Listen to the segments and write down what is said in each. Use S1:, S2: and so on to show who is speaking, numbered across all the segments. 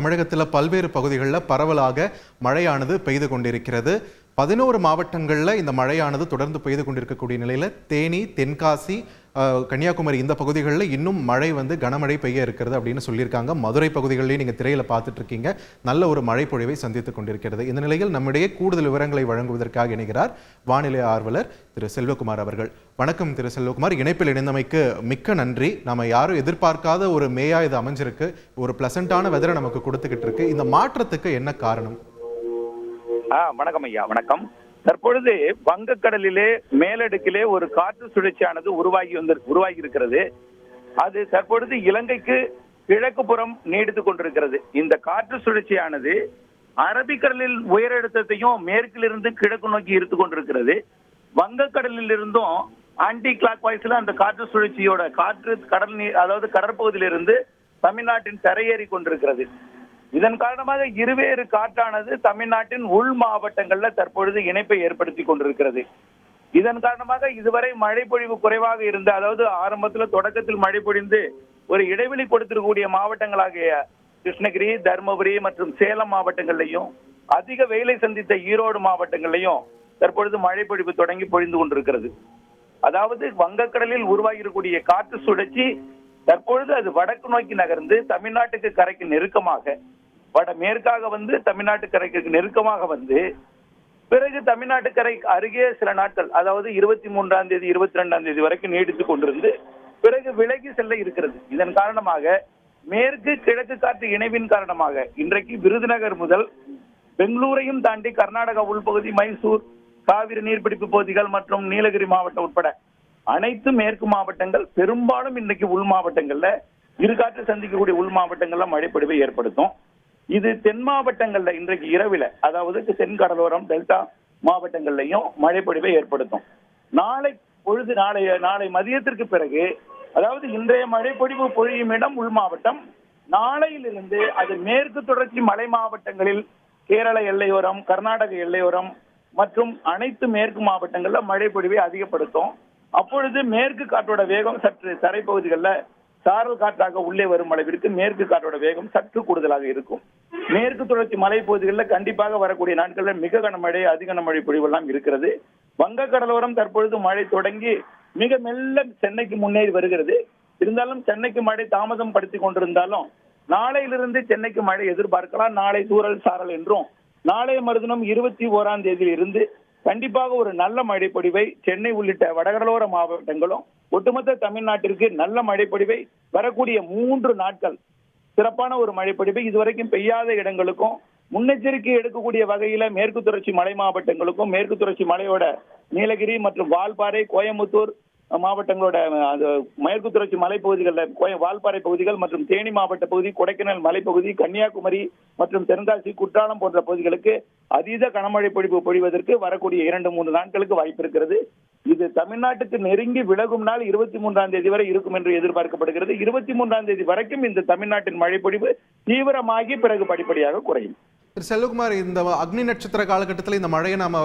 S1: தமிழகத்தில் பல்வேறு பகுதிகளில் பரவலாக மழையானது பெய்து கொண்டிருக்கிறது. 11 மாவட்டங்களில் இந்த மழையானது தொடர்ந்து பெய்து கொண்டிருக்கக்கூடிய நிலையில் தேனி, தென்காசி, கன்னியாகுமரி இந்த பகுதிகளில் இன்னும் மழை கனமழை பெய்ய இருக்கிறது அப்படின்னு சொல்லியிருக்காங்க. மதுரை பகுதிகளிலேயே நீங்கள் திரையில் பார்த்துட்டு இருக்கீங்க, நல்ல ஒரு மழை பொழிவை சந்தித்துக் கொண்டிருக்கிறது. இந்த நிலையில் நம்மிடையே கூடுதல் விவரங்களை வழங்குவதற்காக இணைகிறார் வானிலை ஆர்வலர் திரு செல்வகுமார் அவர்கள். வணக்கம் திரு செல்வகுமார், இணைப்பில் இணைந்தமைக்கு மிக்க நன்றி. நம்ம யாரும் எதிர்பார்க்காத ஒரு மேயா இது அமைஞ்சிருக்கு, ஒரு பிளசண்டான வெதரை நமக்கு கொடுத்துக்கிட்டு இருக்கு. இந்த மாற்றத்துக்கு என்ன காரணம்?
S2: வணக்கம் ஐயா. வணக்கம். தற்பொழுது வங்கக்கடலிலே மேலடுக்கிலே ஒரு காற்று சுழற்சியானது உருவாகி இருக்கிறது. அது தற்பொழுது இலங்கைக்கு கிழக்கு புறம் நீடித்துக் கொண்டிருக்கிறது. இந்த காற்று சுழற்சியானது அரபிக்கடலில் உயரழுத்தத்தையும் மேற்கிலிருந்து கிழக்கு நோக்கி இழுத்து கொண்டிருக்கிறது. வங்கக்கடலில் இருந்தும் ஆன்டி கிளாக் வாய்ஸ்ல அந்த காற்று சுழற்சியோட காற்று கடல் நீர், அதாவது கடற்பகுதியிலிருந்து தமிழ்நாட்டின் தரையேறி கொண்டிருக்கிறது. இதன் காரணமாக இருவேறு காற்றானது தமிழ்நாட்டின் உள் மாவட்டங்கள்ல தற்பொழுது இணைப்பை ஏற்படுத்தி கொண்டிருக்கிறது. இதன் காரணமாக இதுவரை மழை பொழிவு குறைவாக இருந்த, அதாவது ஆரம்பத்தில் தொடக்கத்தில் மழை பொழிந்து ஒரு இடைவெளி கொடுத்திருக்கக்கூடிய மாவட்டங்களாகிய கிருஷ்ணகிரி, தருமபுரி மற்றும் சேலம் மாவட்டங்கள்லையும், அதிக வெயிலை சந்தித்த ஈரோடு மாவட்டங்கள்லையும் தற்பொழுது மழை பொழிவு தொடங்கி பொழிந்து கொண்டிருக்கிறது. அதாவது வங்கக்கடலில் உருவாகியிருக்கக்கூடிய காற்று சுழற்சி தற்பொழுது அது வடக்கு நோக்கி நகர்ந்து தமிழ்நாட்டுக்கு கரைக்கு நெருக்கமாக, வடமேற்காக தமிழ்நாட்டு கரைக்கு நெருக்கமாக பிறகு தமிழ்நாட்டு கரை அருகே சில நாட்கள், அதாவது 23ஆம் தேதி 22ஆம் தேதி வரைக்கும் நீடித்துக் கொண்டிருந்து பிறகு விலகி செல்ல இருக்கிறது. இதன் காரணமாக மேற்கு கிழக்கு காற்று இணைவின் காரணமாக இன்றைக்கு விருதுநகர் முதல் பெங்களூரையும் தாண்டி கர்நாடகா உள்பகுதி, மைசூர், காவிரி நீர்பிடிப்பு பகுதிகள் மற்றும் நீலகிரி மாவட்டம் உட்பட அனைத்து மேற்கு மாவட்டங்கள், பெரும்பாலும் இன்னைக்கு உள் மாவட்டங்கள்ல இரு காற்று சந்திக்கக்கூடிய உள் மாவட்டங்கள்ல மழைப்பொழிவை ஏற்படுத்தும். இது தென் மாவட்டங்கள்ல இன்றைக்கு இரவில, அதாவது தென் கடலோரம் டெல்டா மாவட்டங்கள்லையும் மழைப்பொழிவை ஏற்படுத்தும். நாளை மதியத்திற்கு பிறகு, அதாவது இன்றைய மழைப்பொழிவு பொழியும் இடம் உள் மாவட்டம். நாளையிலிருந்து அது மேற்கு தொடர்ச்சி மலை மாவட்டங்களில், கேரள எல்லையோரம், கர்நாடக எல்லையோரம் மற்றும் அனைத்து மேற்கு மாவட்டங்கள்ல மழைப்பொழிவை அதிகப்படுத்தும். அப்பொழுது மேற்கு காற்றோட வேகம் சற்று தரைப்பகுதிகளில் சாரல் காற்றாக உள்ளே வரும் அளவிற்கு மேற்கு காற்றோட வேகம் சற்று கூடுதலாக இருக்கும். மேற்கு தொடர்ச்சி மலை பகுதிகளில் கண்டிப்பாக வரக்கூடிய நாட்களில் மிக கனமழை, அதிக கனமழை பொழிவெல்லாம் இருக்கிறது. வங்க கடலோரம் தற்பொழுது மழை தொடங்கி மிக மெல்ல சென்னைக்கு முன்னேறி வருகிறது. இருந்தாலும் சென்னைக்கு மழை தாமதம் படுத்தி கொண்டிருந்தாலும் நாளையிலிருந்து சென்னைக்கு மழை எதிர்பார்க்கலாம். நாளை தூறல் சாரல் என்றும், நாளைய மறுதினம் 21ஆம் தேதியில் இருந்து கண்டிப்பாக ஒரு நல்ல மழைப்பொழிவை சென்னை உள்ளிட்ட வடகடலோர மாவட்டங்களும் ஒட்டுமொத்த தமிழ்நாட்டிற்கு நல்ல மழைப்பொழிவை வரக்கூடிய 3 நாட்கள் சிறப்பான ஒரு மழைப்பொழிவை இதுவரைக்கும் பெய்யாத இடங்களுக்கும் முன்னெச்சரிக்கை எடுக்கக்கூடிய வகையில மேற்கு தொடர்ச்சி மலை மாவட்டங்களுக்கும், மேற்கு தொடர்ச்சி மலையோட நீலகிரி மற்றும் வால்பாறை, கோயம்புத்தூர் மாவட்டங்களோட மேற்கு தொடர்ச்சி மலைப்பகுதிகளில் வால்பாறை பகுதிகள் மற்றும் தேனி மாவட்ட பகுதி, கொடைக்கானல் மலைப்பகுதி, கன்னியாகுமரி மற்றும் தென்காசி, குற்றாலம் போன்ற பகுதிகளுக்கு அதீத கனமழை பொழிவதற்கு வரக்கூடிய 2-3 நாட்களுக்கு வாய்ப்பு இருக்கிறது. இது தமிழ்நாட்டுக்கு நெருங்கி விலகும் நாள் 23ஆம் தேதி வரை இருக்கும் என்று எதிர்பார்க்கப்படுகிறது. 23ஆம் தேதி வரைக்கும் இந்த தமிழ்நாட்டின் மழைப்பொழிவு தீவிரமாகி பிறகு படிப்படியாக குறையும்.
S1: திரு செல்வகுமார், இந்த அக்னி நட்சத்திர காலகட்டத்தில் இந்த மழையை நாம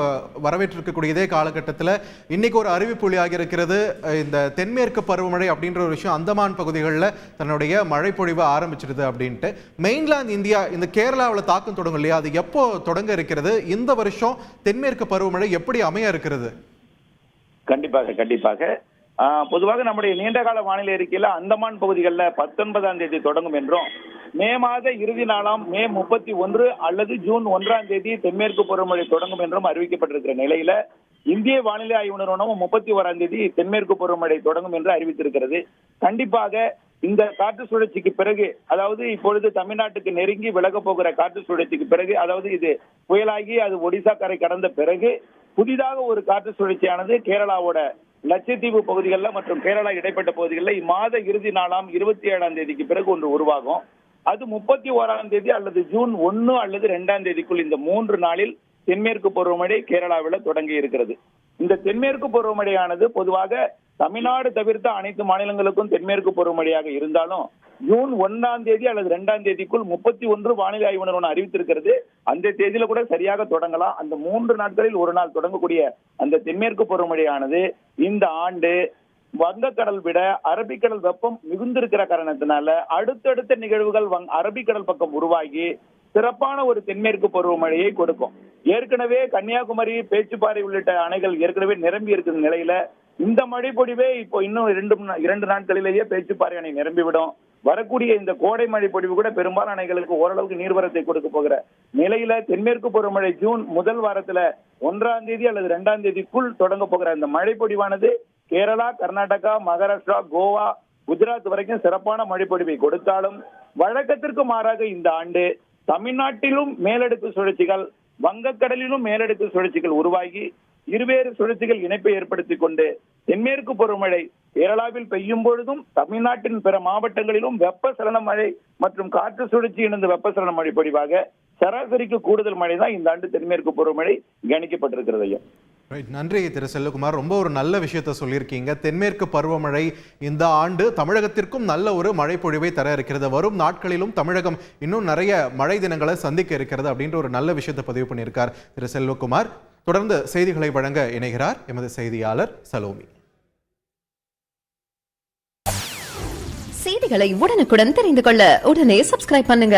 S1: வரவேற்றிருக்கக்கூடிய இதே காலகட்டத்தில் இன்னைக்கு ஒரு அறிவிப்பு வெளியாகி இருக்கிறது. இந்த தென்மேற்கு பருவமழை அப்படின்ற ஒரு விஷயம் அந்தமான் பகுதிகளில் தன்னுடைய மழை பொழிவு ஆரம்பிச்சிருது அப்படின்ட்டு. மெயின்லாந்து இந்தியா, இந்த கேரளாவில் தாக்கம் தொடங்கும் இல்லையா, அது எப்போ தொடங்க இருக்கிறது? இந்த வருஷம் தென்மேற்கு பருவமழை எப்படி அமைய இருக்கிறது?
S2: கண்டிப்பாக பொதுவாக நம்முடைய நீண்டகால வானிலை அறிக்கையில அந்தமான் பகுதிகளில் 19ஆம் தேதி தொடங்கும் என்றும், மே மாத இறுதி நாளாம் மே 31 அல்லது ஜூன் 1ஆம் தேதி தென்மேற்கு பருவமழை தொடங்கும் என்றும் அறிவிக்கப்பட்டிருக்கிற நிலையில இந்திய வானிலை ஆய்வு நிறுவனம் 31ஆம் தேதி தென்மேற்கு பருவமழை தொடங்கும் என்று அறிவித்திருக்கிறது. கண்டிப்பாக இந்த காற்று சுழற்சிக்கு பிறகு, அதாவது இப்பொழுது தமிழ்நாட்டுக்கு நெருங்கி விலக போகிற காற்று சுழற்சிக்கு பிறகு, அதாவது இது புயலாகி அது ஒடிசா கரை கடந்த பிறகு புதிதாக ஒரு காற்று சுழற்சியானது கேரளாவோட லட்சத்தீவு பகுதிகளில் மற்றும் கேரளா இடைப்பட்ட பகுதிகளில் இம்மாத இறுதி நாளாம் 27ஆம் தேதிக்கு பிறகு ஒன்று உருவாகும். அது 31ஆம் தேதி அல்லது ஜூன் 1 அல்லது 2ஆம் தேதிக்குள் இந்த 3 நாளில் தென்மேற்கு பருவமழை கேரளாவில் தொடங்கி இருக்கிறது. இந்த தென்மேற்கு பருவமழையானது பொதுவாக தமிழ்நாடு தவிர்த்த அனைத்து மாநிலங்களுக்கும் தென்மேற்கு பருவமழையாக இருந்தாலும் ஜூன் 1ஆம் தேதி அல்லது 2ஆம் தேதிக்குள் 31 வானிலை ஆய்வு நிறுவனம் அறிவித்திருக்கிறது. அந்த தேதியில கூட சரியாக தொடங்கலாம். அந்த 3 நாட்களில் ஒரு நாள் தொடங்கக்கூடிய அந்த தென்மேற்கு பருவமழையானது இந்த ஆண்டு வங்கக்கடல் விட அரபிக்கடல் வெப்பம் மிகுந்திருக்கிற காரணத்தினால அடுத்தடுத்த நிகழ்வுகள் அரபிக்கடல் பக்கம் உருவாகி சிறப்பான ஒரு தென்மேற்கு பருவமழையை கொடுக்கும். ஏற்கனவே கன்னியாகுமரி, பேச்சுப்பாறை உள்ளிட்ட அணைகள் ஏற்கனவே நிரம்பி இருக்கிற நிலையில இந்த மழை பொழிவே இப்போ இன்னும் இரண்டு நாட்களிலேயே பேச்சுப்பாறை அணை நிரம்பிவிடும். வரக்கூடிய இந்த கோடை மழை பொழிவு கூட பெரும்பாலான அணைகளுக்கு ஓரளவுக்கு நீர்வரத்தை கொடுக்க போகிற நிலையில தென்மேற்கு பருவமழை ஜூன் முதல் வாரத்துல 1ஆம் தேதி அல்லது 2ஆம் தேதிக்குள் தொடங்க போகிற இந்த மழை பொழிவானது கேரளா, கர்நாடகா, மகாராஷ்டிரா, கோவா, குஜராத் வரைக்கும் சிறப்பான மழை பொழிவை கொடுத்தாலும் வழக்கத்திற்கு மாறாக இந்த ஆண்டு தமிழ்நாட்டிலும் மேலடுக்கு சுழற்சிகள், வங்கக்கடலிலும் மேலடுக்கு சுழற்சிகள் உருவாகி இருவேறு சுழற்சிகள் இணைப்பை ஏற்படுத்திக் கொண்டு தென்மேற்கு பருவமழை கேரளாவில் பெய்யும் பொழுதும் தமிழ்நாட்டின் பிற மாவட்டங்களிலும் வெப்பசலன மழை மற்றும் காற்று சுழற்சி இணைந்த வெப்பசலன மழை பொழிவாக சராசரிக்கு கூடுதல் மழை தான் இந்த ஆண்டு தென்மேற்கு பருவமழை கணிக்கப்பட்டிருக்கிறது ஐயா.
S1: நன்றி திரு செல்வகுமார், ரொம்ப ஒரு நல்ல விஷயத்த சொல்லியிருக்கீங்க. தென்மேற்கு பருவமழை இந்த ஆண்டு தமிழகத்திற்கும் நல்ல ஒரு மழை பொழிவை தர இருக்கிறது. வரும் நாட்களிலும் தமிழகம் இன்னும் நிறைய மழை தினங்களை சந்திக்க இருக்கிறது அப்படின்ற ஒரு நல்ல விஷயத்தை பதிவு பண்ணியிருக்கார் திரு செல்வகுமார். தொடர்ந்து செய்திகளை வழங்க இணைகிறார் எமது செய்தியாளர் சலோமி.
S3: செய்திகளை உடனுக்குடன் தெரிந்து கொள்ள உடனே சப்ஸ்கிரைப் பண்ணுங்க.